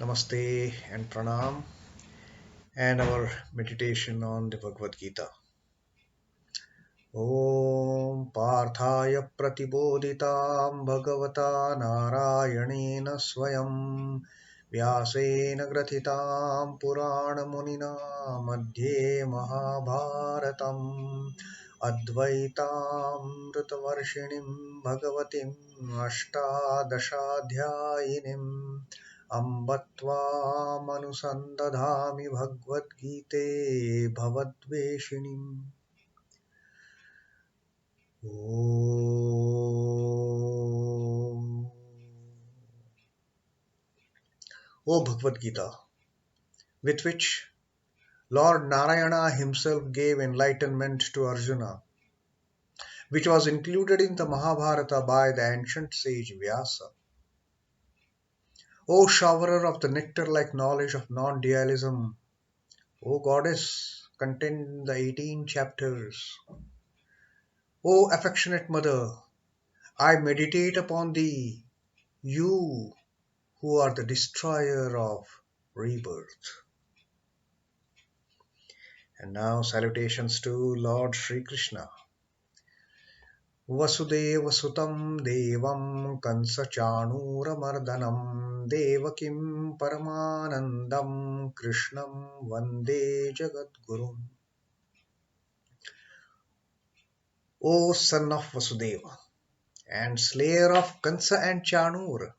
Namaste and Pranam, and our meditation on the Bhagavad Gita. Om Parthaya Pratibodhitam Bhagavata Narayanena Swayam Vyasena Grathitam Purana Munina Madhye Mahabharatam Advaitam Rutavarshinim Bhagavatim Ashtadashadhyayinim Ambatvam Bhagavad Gite Bhavadveshinim. O Bhagavad Gita, with which Lord Narayana himself gave enlightenment to Arjuna, which was included in the Mahabharata by the ancient sage Vyasa. O showerer of the nectar-like knowledge of non-dualism, O goddess contained in the 18 chapters, O affectionate mother, I meditate upon thee, you who are the destroyer of rebirth. And now salutations to Lord Sri Krishna. Vasudeva Sutam Devam Kansa Chanura Mardanam Devakim Paramanandam Krishnam Vande Jagadgurum. O son of Vasudeva and slayer of Kansa and Chanur,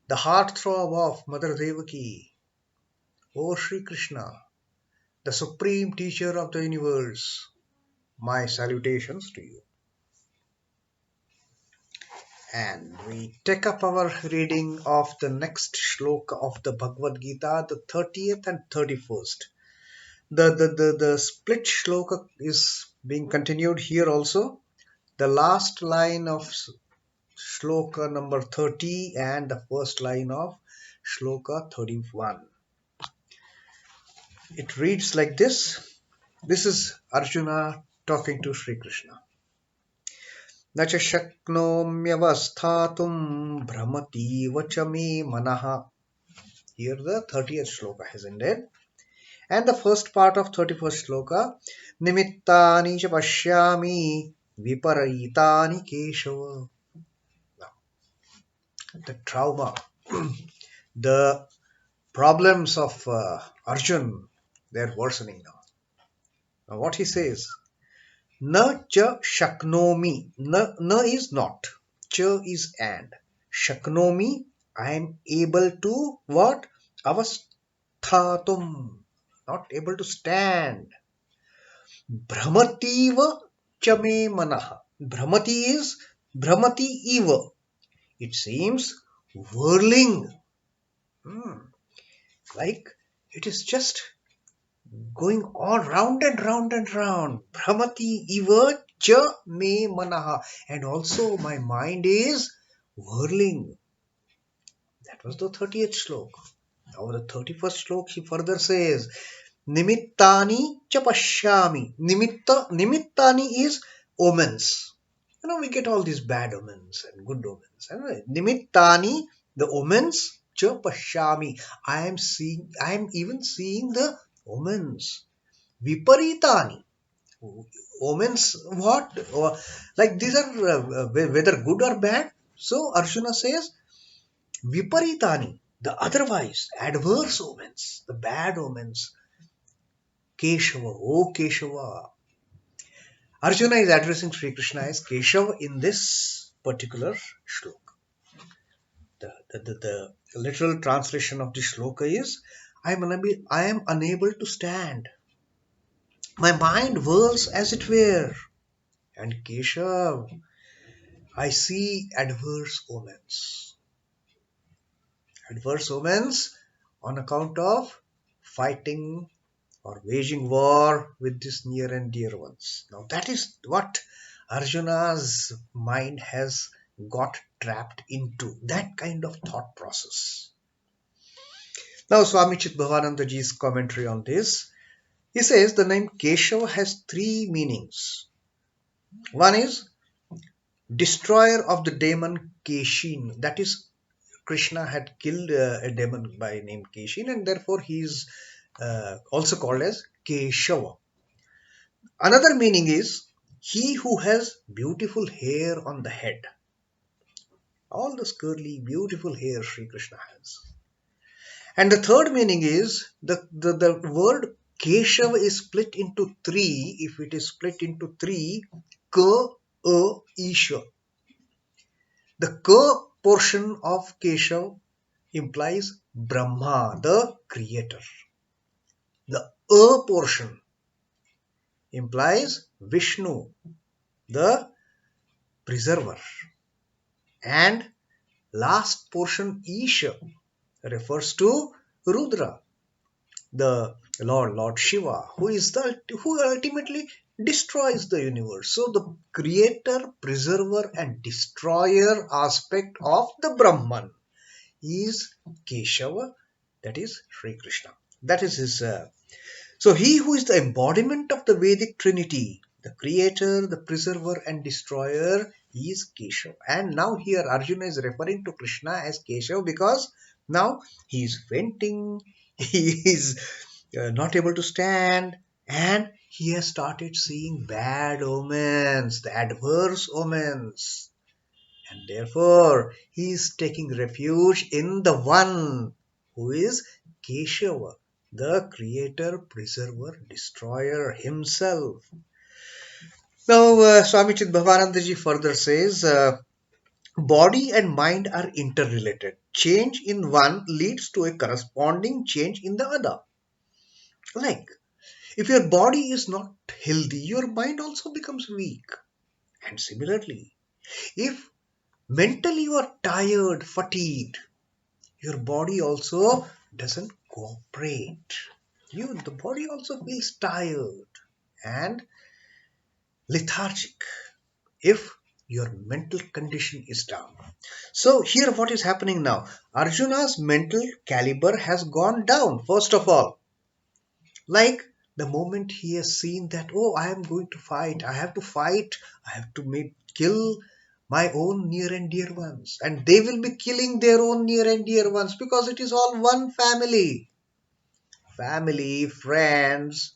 the heartthrob of Mother Devaki, O Sri Krishna, the supreme teacher of the universe, my salutations to you. And we take up our reading of the next shloka of the Bhagavad Gita, the 30th and 31st. The split shloka is being continued here also. The last line of shloka number 30 and the first line of shloka 31. It reads like this. This is Arjuna talking to Sri Krishna. न च शक्नोम्यवस्थातुं भ्रमतीव च मे मनः. Here the 30th shloka has ended. And the first part of 31st shloka, Nimittani cha pashyami viparitani Keshav. The trauma, the problems of Arjun, they are worsening now. Now what he says, Na cha shaknomi. Na is not. Cha is and. Shaknomi, I am able to what? Avasthatum. Not able to stand. Brahmativa cha me manaha. Brahmati is Brahmati eva. It seems whirling. Like it is just going all round and round and round. Brahmati iva cha me manaha. And also my mind is whirling. That was the 30th slok. Now the 31st slok he further says, Nimittani cha pashyami. Nimittani is omens. We get all these bad omens and good omens. Nimittani, the omens, cha pashyami. I am even seeing the omens. Viparitani. Omens, what? Like these are whether good or bad. So Arjuna says, Viparitani, the otherwise, adverse omens, the bad omens. Keshava, O Keshava. Arjuna is addressing Sri Krishna as Keshav in this particular shloka. The literal translation of this shloka is, I am unable to stand. My mind whirls as it were. And Keshav, I see adverse omens. Adverse omens on account of fighting or waging war with these near and dear ones. Now that is what Arjuna's mind has got trapped into, that kind of thought process. Now Swami Chidbhavananda ji's commentary on this, he says the name Keshav has three meanings. One is destroyer of the demon Keshin, that is Krishna had killed a demon by name Keshin, and therefore he is also called as Keshava. Another meaning is he who has beautiful hair on the head. All this curly, beautiful hair Sri Krishna has. And the third meaning is the word Keshav is split into three. If it is split into three, Ka, A, Isha. The Ka portion of Keshav implies Brahma, the creator. The A portion implies Vishnu, the preserver. And last portion Isha refers to Rudra, the Lord Shiva, who ultimately destroys the universe. So the creator, preserver, and destroyer aspect of the Brahman is Keshava, that is Sri Krishna. That is his. So he who is the embodiment of the Vedic Trinity, the creator, the preserver, and destroyer, is Keshav. And now here Arjuna is referring to Krishna as Keshav because now he is fainting, he is not able to stand, and he has started seeing bad omens, the adverse omens. And therefore he is taking refuge in the one who is Keshava, the creator, preserver, destroyer himself. Now Swami Chidbhavananda ji further says, body and mind are interrelated. Change in one leads to a corresponding change in the other. Like, if your body is not healthy, your mind also becomes weak. And similarly, if mentally you are tired, fatigued, your body also doesn't cooperate. The body also feels tired and lethargic if your mental condition is down. So here what is happening now? Arjuna's mental caliber has gone down, first of all. Like the moment he has seen that, oh, I am going to fight, I have to fight, I have to kill my own near and dear ones. And they will be killing their own near and dear ones because it is all one family. Family, friends.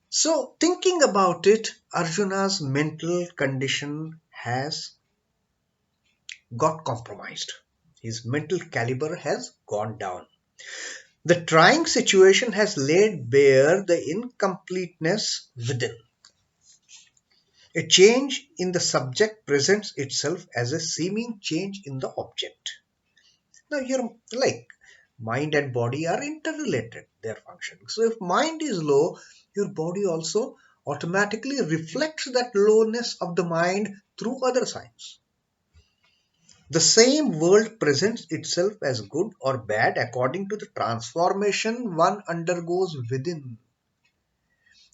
So thinking about it, Arjuna's mental condition has got compromised. His mental caliber has gone down. The trying situation has laid bare the incompleteness within. A change in the subject presents itself as a seeming change in the object. Now, your mind and body are interrelated, their functioning. So, if mind is low, your body also automatically reflects that lowness of the mind through other signs. The same world presents itself as good or bad according to the transformation one undergoes within.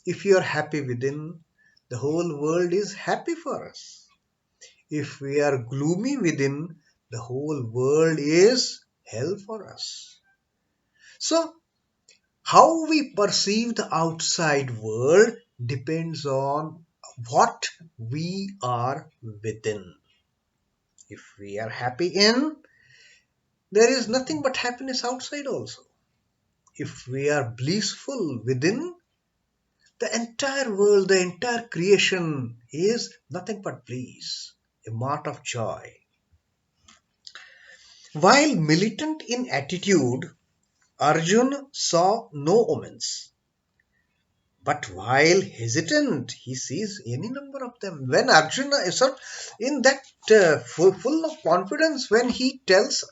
If you are happy within, the whole world is happy for us. If we are gloomy within, the whole world is hell for us. So, how we perceive the outside world depends on what we are within. If we are happy in, there is nothing but happiness outside also. If we are blissful within, the entire world, the entire creation is nothing but bliss, a mart of joy. While militant in attitude, Arjun saw no omens. But while hesitant, he sees any number of them. When Arjuna is in that full of confidence, when he tells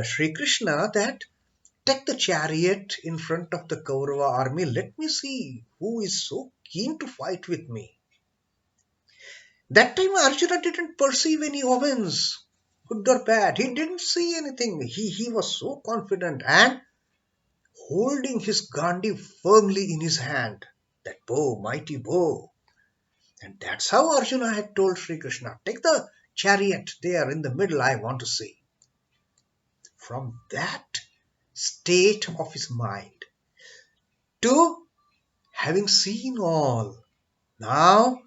Sri Krishna that take the chariot in front of the Kaurava army, let me see who is so keen to fight with me. That time Arjuna didn't perceive any omens, good or bad. He didn't see anything. He was so confident and holding his Gandhi firmly in his hand. That bow, mighty bow. And that's how Arjuna had told Sri Krishna, take the chariot there in the middle, I want to see. From that state of his mind to having seen all, now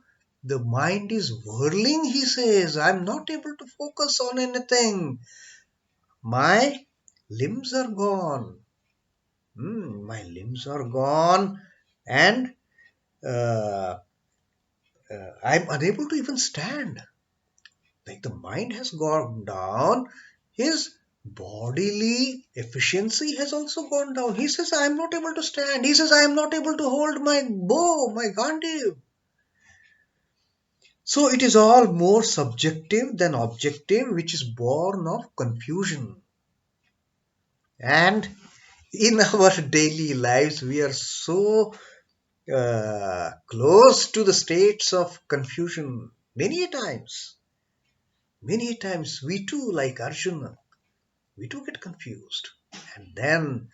the mind is whirling, he says. I'm not able to focus on anything. my limbs are gone. My limbs are gone, and uh, I'm unable to even stand. Like the mind has gone down, his bodily efficiency has also gone down. He says, I am not able to stand. He says, I am not able to hold my bow, my Gandhi. So it is all more subjective than objective, which is born of confusion. And in our daily lives, we are so close to the states of confusion many times. Many times we too, like Arjuna, we do get confused. And then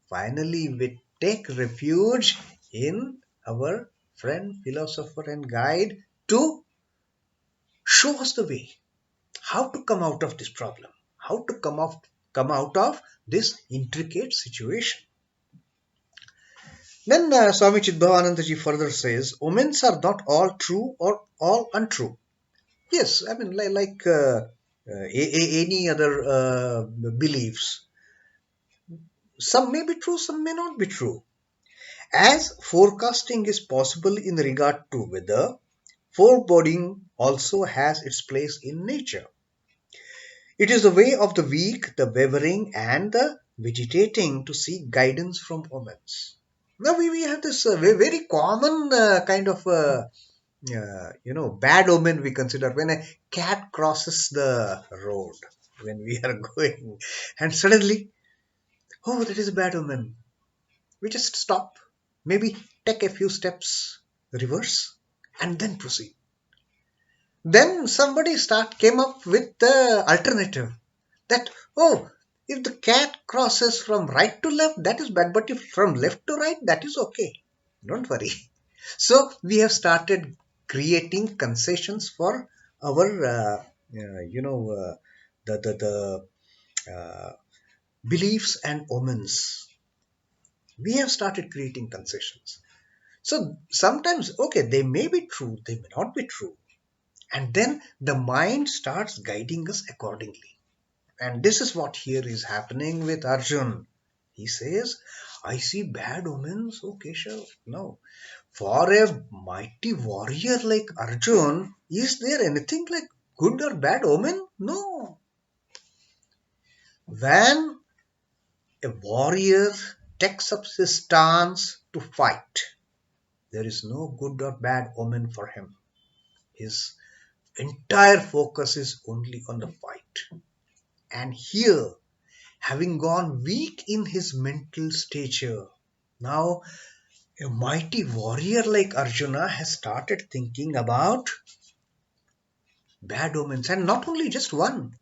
finally we take refuge in our friend, philosopher, and guide to show us the way, how to come out of this problem, how to come out of this intricate situation. Then Swami Chidbhavananda ji further says, omens are not all true or all untrue. Yes, I mean, any other beliefs. Some may be true, some may not be true. As forecasting is possible in regard to weather, foreboding also has its place in nature. It is the way of the weak, the wavering, and the vegetating to seek guidance from omens. Now we have this very common kind of bad omen we consider when a cat crosses the road when we are going, and suddenly, oh, that is a bad omen. We just stop, maybe take a few steps reverse, and then proceed. Then somebody came up with the alternative that, oh, if the cat crosses from right to left, that is bad, but if from left to right, that is okay. Don't worry. So we have started creating concessions for our, the beliefs and omens. We have started creating concessions. So sometimes, okay, they may be true, they may not be true. And then the mind starts guiding us accordingly. And this is what here is happening with Arjun. He says, I see bad omens, oh Keshav. No. For a mighty warrior like Arjun, is there anything like good or bad omen? No. When a warrior takes up his stance to fight, there is no good or bad omen for him. His entire focus is only on the fight. And here, having gone weak in his mental stature, now a mighty warrior like Arjuna has started thinking about bad omens, and not only just one,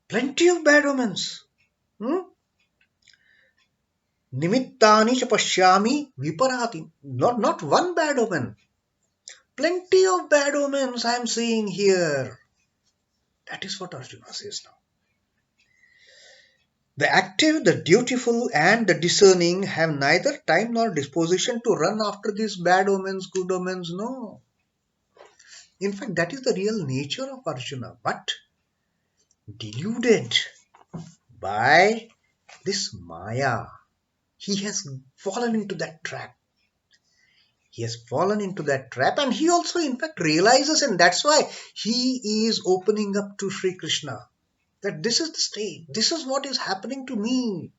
plenty of bad omens. Hmm? Nimittani cha pashyami viparati. Not one bad omen. Plenty of bad omens I am seeing here. That is what Arjuna says now. The active, the dutiful, and the discerning have neither time nor disposition to run after these bad omens, good omens. No. In fact, that is the real nature of Arjuna. But deluded by this Maya, he has fallen into that trap. He has fallen into that trap, and he also, in fact, realizes, and that's why he is opening up to Sri Krishna that this is the state, this is what is happening to me.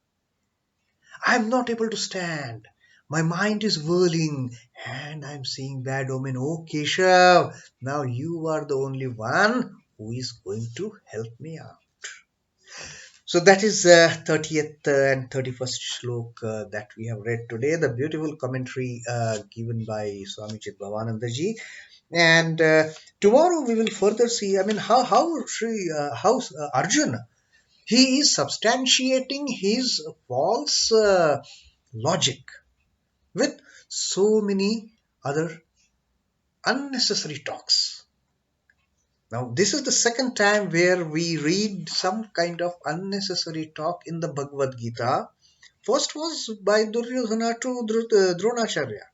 I am not able to stand. My mind is whirling and I'm seeing bad omen. Oh Keshav, now you are the only one who is going to help me out. So that is 30th and 31st shloka that we have read today. The beautiful commentary given by Swami Chidbhavananda ji. And tomorrow we will further see. I mean, how Arjuna, he is substantiating his false logic with so many other unnecessary talks. Now, this is the second time where we read some kind of unnecessary talk in the Bhagavad Gita. First was by Duryodhana to Dronacharya.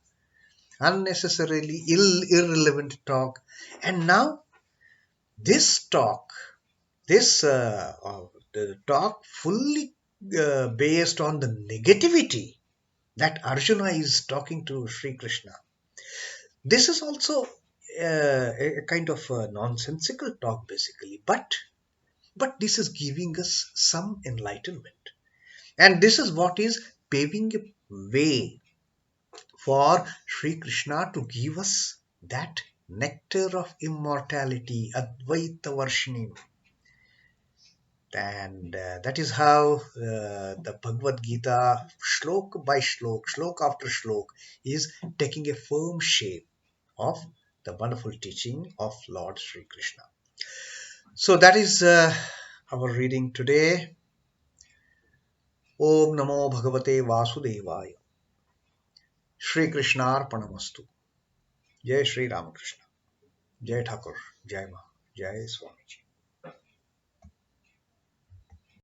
Unnecessarily irrelevant talk. And now, this talk, this the talk fully based on the negativity that Arjuna is talking to Sri Krishna. This is also a kind of a nonsensical talk, basically, but this is giving us some enlightenment, and this is what is paving a way for Sri Krishna to give us that nectar of immortality, Advaita Varshinim. And that is how the Bhagavad Gita, shlok by shlok, shlok after shlok, is taking a firm shape of the wonderful teaching of Lord Sri Krishna. So that is our reading today. Om Namo Bhagavate Vasudevaya. Shri Krishna Arpanamastu. Jai Shri Ramakrishna. Jai Thakur. Jai Ma. Jai Swami.